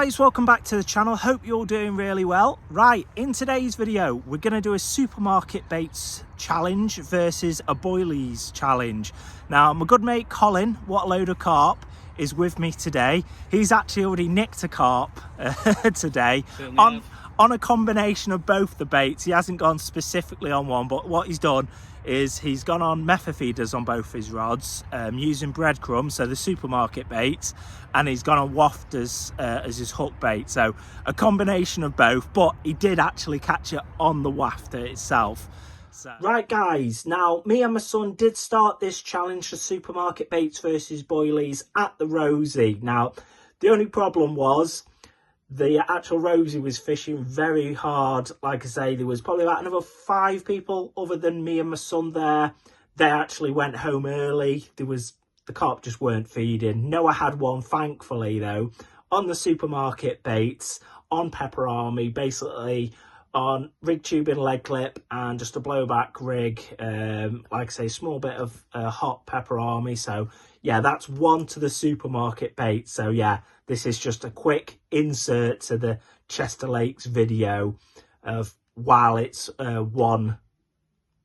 guys, welcome back to the channel. Hope you're all doing really well. Right, in today's video we're going to do a supermarket baits challenge versus a boilies challenge. Now my good mate Colin, what a load of carp, is with me today. He's actually already nicked a carp today on a combination of both the baits. He hasn't gone specifically on one, but what he's done is he's gone on method feeders on both his rods, using breadcrumbs, so the supermarket baits, and he's gone on wafters as his hook bait. So a combination of both, but he did actually catch it on the wafter itself. Right guys, now me and my son did start this challenge for supermarket baits versus boilies at the Rosie. Now the only problem was the actual Rosie was fishing very hard. Like I say, there was probably about another 5 people other than me and my son there. They actually went home early. The carp just weren't feeding. Noah had one, thankfully, though, on the supermarket baits, on Pepper Army, basically on rig tubing leg clip and just a blowback rig. Like I say, small bit of hot Pepper Army. So yeah, that's one to the supermarket bait. So yeah, this is just a quick insert to the Chester Lakes video of while it's one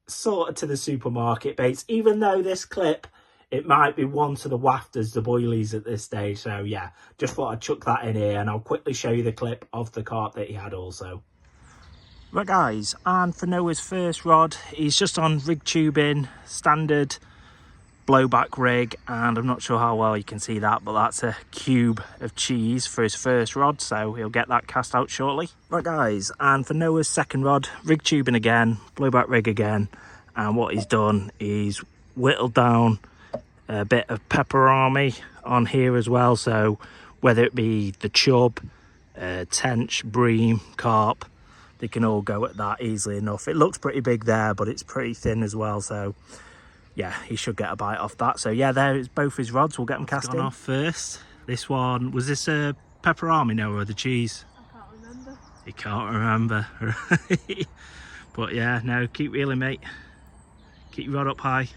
sort of to the supermarket baits, even though this clip, it might be one to the wafters, the boilies at this stage. So yeah, just thought I'd chuck that in here and I'll quickly show you the clip of the carp that he had also. Right guys, and for Noah's first rod, he's just on rig tubing, standard blowback rig, and I'm not sure how well you can see that, but that's a cube of cheese for his first rod, so he'll get that cast out shortly. Right guys, and for Noah's second rod, rig tubing again, blowback rig again, and what he's done is whittled down a bit of Pepper Army on here as well, so whether it be the chub, tench, bream, carp, they can all go at that easily enough. It looks pretty big there, but it's pretty thin as well, so yeah, he should get a bite off that. So yeah, there is both his rods. We'll get them cast in. Off first. This one, was this a Pepper Army, Noah, or the cheese? I can't remember. He can't remember. But yeah, no, keep reeling, mate. Keep your rod up high.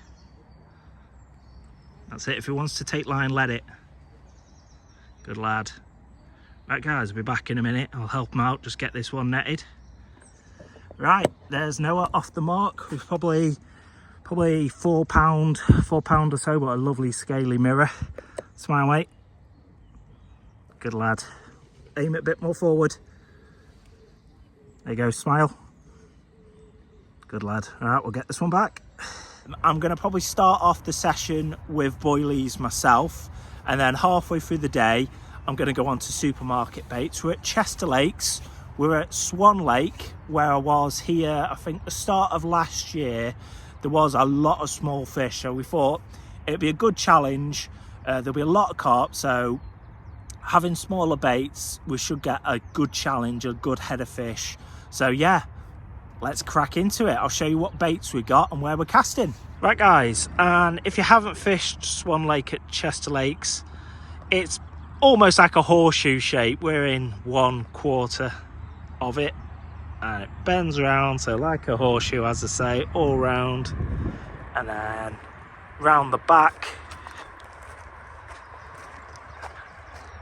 That's it. If he wants to take line, let it. Good lad. Right guys, I'll be back in a minute. I'll help him out, just get this one netted. Right, there's Noah off the mark with probably 4 pound or so, but a lovely scaly mirror. Smile, mate. Good lad. Aim it a bit more forward. There you go, smile. Good lad. All right, we'll get this one back. I'm going to probably start off the session with boilies myself, and then halfway through the day I'm going to go on to supermarket baits. We're at Chester Lakes. We're at Swan Lake, where I was here, I think the start of last year. There was a lot of small fish, so we thought it'd be a good challenge. There'll be a lot of carp, so having smaller baits, we should get a good challenge, a good head of fish. So yeah, let's crack into it. I'll show you what baits we got and where we're casting. Right guys, and if you haven't fished Swan Lake at Chester Lakes, it's almost like a horseshoe shape. We're in 1/4 of it, and it bends around, so like a horseshoe, as I say, all round, and then round the back,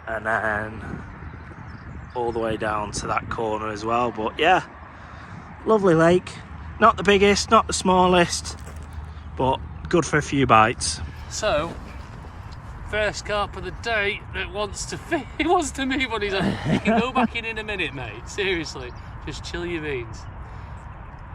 and then all the way down to that corner as well. But yeah, lovely lake, not the biggest, not the smallest, but good for a few bites. So first carp of the day that wants to fish. He wants to move on his own. You can go back in a minute, mate. Seriously, just chill your beans.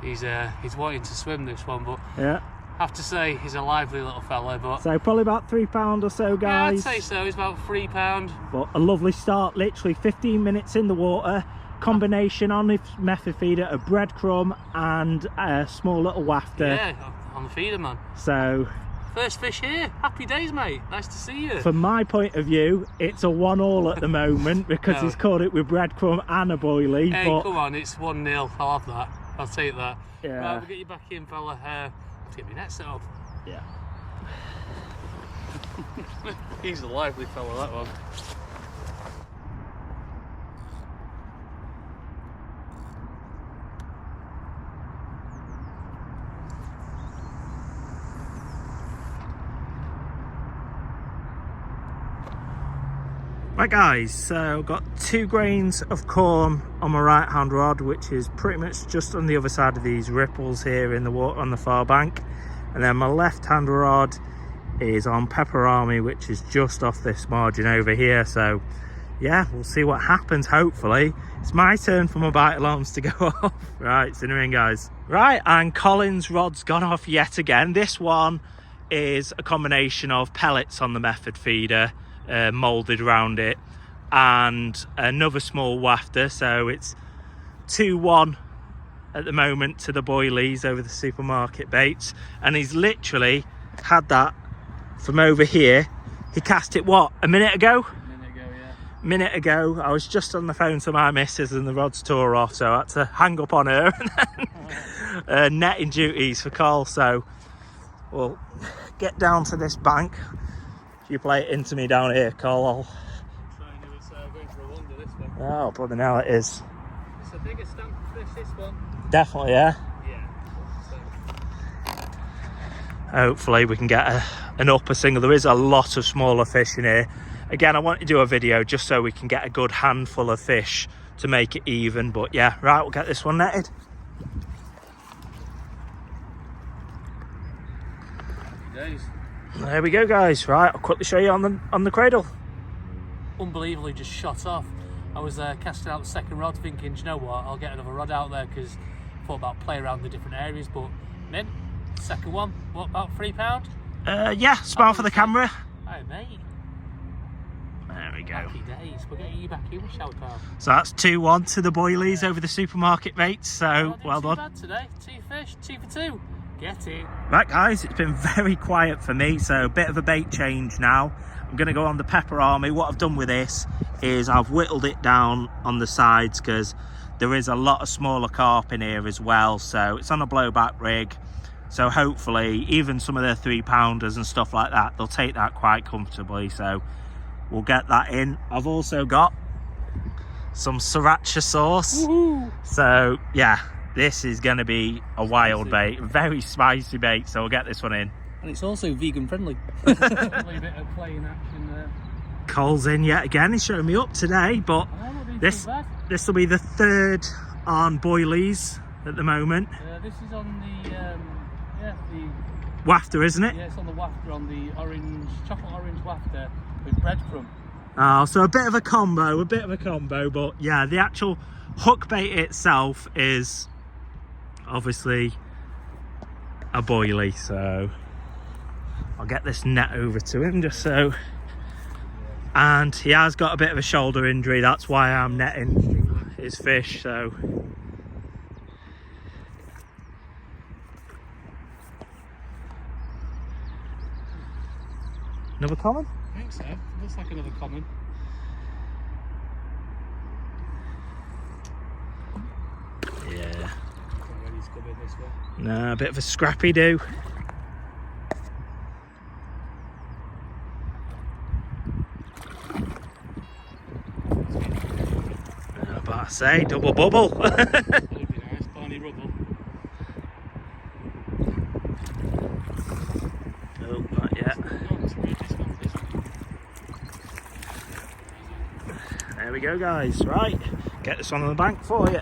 He's wanting to swim this one, but yeah, I have to say he's a lively little fella. But so probably about 3 pound or so, guys. Yeah, I'd say so. He's about 3 pound. But a lovely start. Literally 15 minutes in the water. Combination on his method feeder, a breadcrumb and a small little wafter. Yeah, on the feeder, man. So first fish here. Happy days, mate. Nice to see you. From my point of view, it's a 1-all at the moment because he's caught it with breadcrumb and a boilie. Hey, but come on, it's 1-0. I'll have that. I'll take that. Yeah. Right, we'll get you back in, fella. Let's get my net set up. Yeah. He's a lively fella, that one. Right guys, so I've got 2 grains of corn on my right hand rod, which is pretty much just on the other side of these ripples here in the water on the far bank. And then my left hand rod is on pepperami, which is just off this margin over here. So yeah, we'll see what happens. Hopefully it's my turn for my bite alarms to go off. Right, it's in the ring guys. Right, and Colin's rod's gone off yet again. This one is a combination of pellets on the method feeder, molded around it, and another small wafter. So it's 2-1 at the moment to the Boilies over the supermarket baits, and he's literally had that from over here. He cast it what, a minute ago? Minute ago. I was just on the phone to my missus and the rod's tore off, so I had to hang up on her and then netting duties for Cole. So we'll get down to this bank. If you play it into me down here, Cole, I'll... It's going for a wonder, this one. Oh, bloody hell it is. It's a bigger stamp fish, this one. Definitely, yeah. Yeah. Hopefully we can get an upper single. There is a lot of smaller fish in here. Again, I want to do a video just so we can get a good handful of fish to make it even. But yeah, right, we'll get this one netted. Happy days. There we go guys. Right, I'll quickly show you on the cradle. Unbelievably just shot off. I was casting out the second rod thinking, do you know what, I'll get another rod out there, because I thought about play around the different areas. But mint, second one, what, about £3? Yeah, smile for the camera. Oh mate. There we go. Happy days. We're getting you back in with shout out. So that's 2-1 to the Boilies over the supermarket baits. So well done. Bad today. 2 fish, 2 for 2. Get it. Right guys, it's been very quiet for me, so a bit of a bait change now. I'm going to go on the pepperami. What I've done with this is I've whittled it down on the sides, because there is a lot of smaller carp in here as well. So it's on a blowback rig, so hopefully even some of their 3-pounders and stuff like that, they'll take that quite comfortably. So we'll get that in. I've also got some sriracha sauce. Woohoo. So yeah, this is going to be a wild bait, very spicy bait, so we'll get this one in. And it's also vegan friendly. A bit of playing action there. Cole's in yet again. He's showing me up today, but this will be the 3rd on Boilies at the moment. This is on the wafter, isn't it? Yeah, it's on the wafter, on the chocolate orange wafter with breadcrumb. Oh, so a bit of a combo, but yeah, the actual hook bait itself is obviously a boilie. So I'll get this net over to him just so. And he has got a bit of a shoulder injury, that's why I'm netting his fish. So another common? I think so. Looks like another common. Yeah. Already scubbied this one. No, a bit of a scrappy do. But I say, double bubble. That'd be nice, Barney Rubble. Oh, not yet. There we go guys, right, get this one on the bank for you.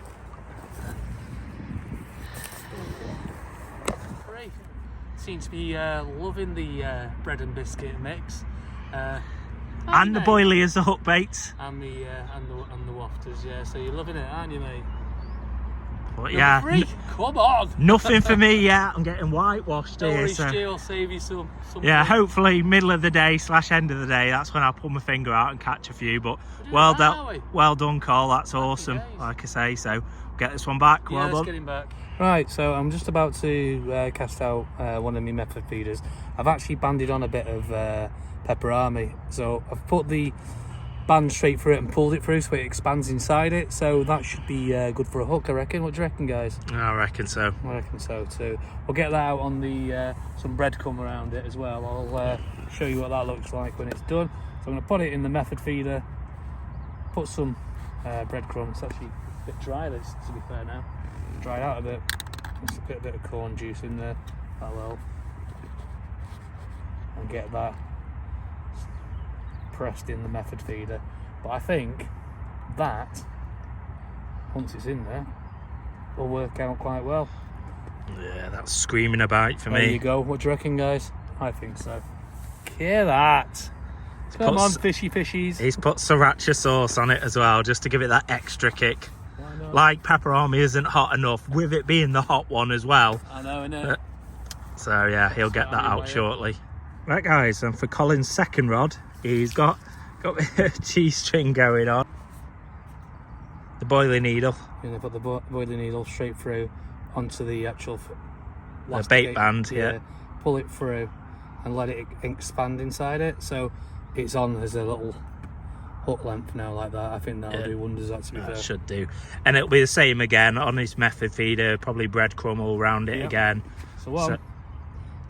Great. Seems to be loving the bread and biscuit mix. And the boilie as the hook bait. And the wafters, yeah. So you're loving it, aren't you, mate? But yeah, come on. Nothing for me yet. I'm getting whitewashed here. So I'll save you some yeah, hopefully middle of the day / end of the day, that's when I'll pull my finger out and catch a few. But well done, Cole. That's awesome. Like I say, so get this one back. Yeah, well done. Let's get him back. Right, so I'm just about to cast out one of my method feeders. I've actually banded on a bit of pepperami, so I've put the band straight through it and pulled it through so it expands inside it, so that should be good for a hook, I reckon. What do you reckon, guys? I reckon so. I reckon so too. We'll get that out on the some breadcrumb around it as well. I'll show you what that looks like when it's done. So I'm going to put it in the method feeder, put some breadcrumbs. It's actually a bit dry, this, to be fair now. Dry out a bit. Just put a bit of corn juice in there, that'll help. And get that pressed in the method feeder. But I think that, once it's in there, will work out quite well. Yeah, that's screaming a bite for me. There you go. What do you reckon, guys? I think so. Hear that? Come on, fishy fishies. He's put sriracha sauce on it as well, just to give it that extra kick. Why not? Like pepperoni isn't hot enough, with it being the hot one as well. I know, innit? So yeah, he'll get that out shortly. Right guys, and for Colin's second rod, he's got a cheese string going on. The boilie needle. You're going to put the boilie needle straight through onto the actual bait band, yeah. Pull it through and let it expand inside it. So it's on as a little hook length now like that. I think that'll do wonders, that, to be fair. Should do. And it'll be the same again on his method feeder, probably breadcrumb all around it again. So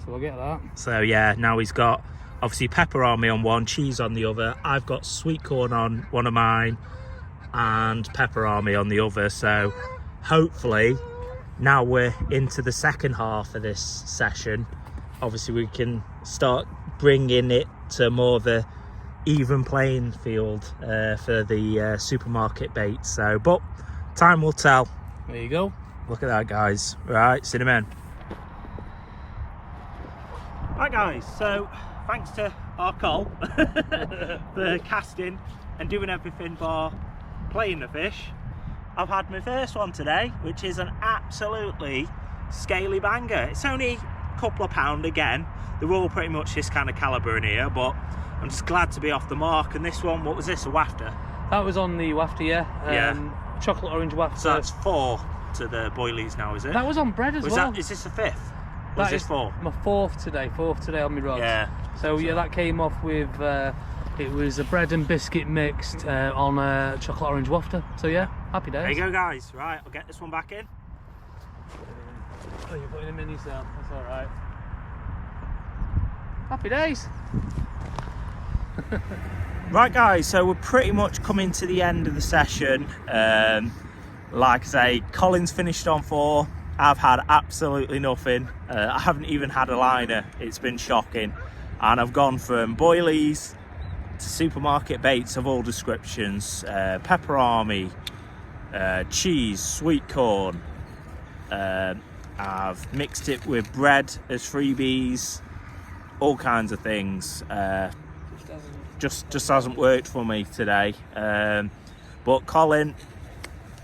we'll get that. So yeah, now he's got obviously pepperoni on one, cheese on the other. I've got sweet corn on one of mine and pepperoni on the other. So hopefully now we're into the second half of this session. Obviously we can start bringing it to more of a even playing field for the supermarket baits. So, but time will tell. There you go. Look at that, guys. Right, cinnamon. Right guys, so thanks to our Col for casting and doing everything bar playing the fish. I've had my first one today, which is an absolutely scaly banger. It's only a couple of pound again. They're all pretty much this kind of calibre in here, but I'm just glad to be off the mark. And this one, what was this, a wafter? That was on the wafter, yeah. Chocolate orange wafter. So that's 4 to the boilies now, is it? That was on bread as well. Is this the 5th? Or is this 4? My fourth today on my rods. Yeah. So yeah, that came off with, it was a bread and biscuit mixed on a chocolate orange wafter. So yeah, happy days. There you go, guys. Right, I'll get this one back in. Oh, you're putting him in yourself, that's alright. Happy days. Right guys, so we're pretty much coming to the end of the session. Like I say, Colin's finished on 4. I've had absolutely nothing. I haven't even had a liner. It's been shocking. And I've gone from boilies to supermarket baits of all descriptions. Pepperoni, cheese, sweet corn. I've mixed it with bread as freebies. All kinds of things. Just hasn't worked for me today. But Colin,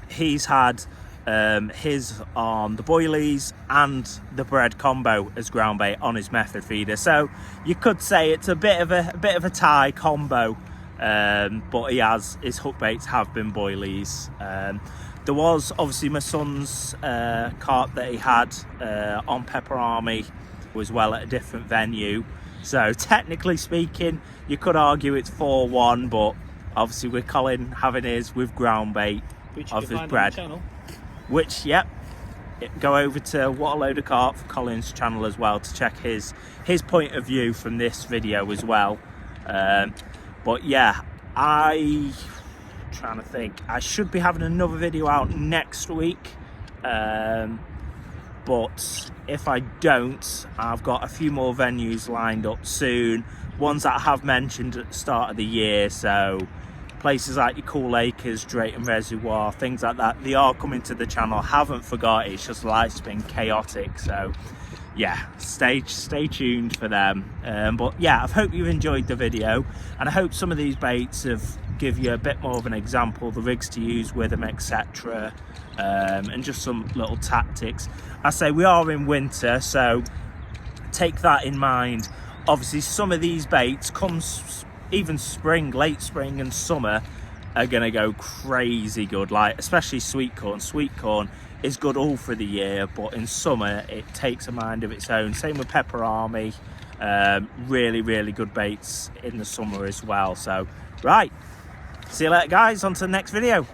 he's had his on the boilies and the bread combo as ground bait on his method feeder. So you could say it's a bit of a tie combo. But his hook baits have been boilies. There was obviously my son's carp that he had on pepperami as well at a different venue. So technically speaking, you could argue it's 4-1, but obviously with Colin having his with ground bait of his bread. Which, yep, go over to What a Load of Carp for Colin's channel as well to check his point of view from this video as well. But yeah, I'm trying to think. I should be having another video out next week. But if I don't, I've got a few more venues lined up soon. Ones that I have mentioned at the start of the year. So places like your Cool Acres, Drayton Reservoir, things like that. They are coming to the channel. Haven't forgot. It's just life's been chaotic. So yeah, stay tuned for them. But yeah, I hope you've enjoyed the video, and I hope some of these baits have give you a bit more of an example, the rigs to use with them, etc. And just some little tactics. I say we are in winter, so take that in mind. Obviously some of these baits comes even spring, late spring and summer are gonna go crazy good, like especially sweet corn. Sweet corn is good all for the year, but in summer it takes a mind of its own. Same with pepperami. Really good baits in the summer as well. So right, see you later guys, on to the next video.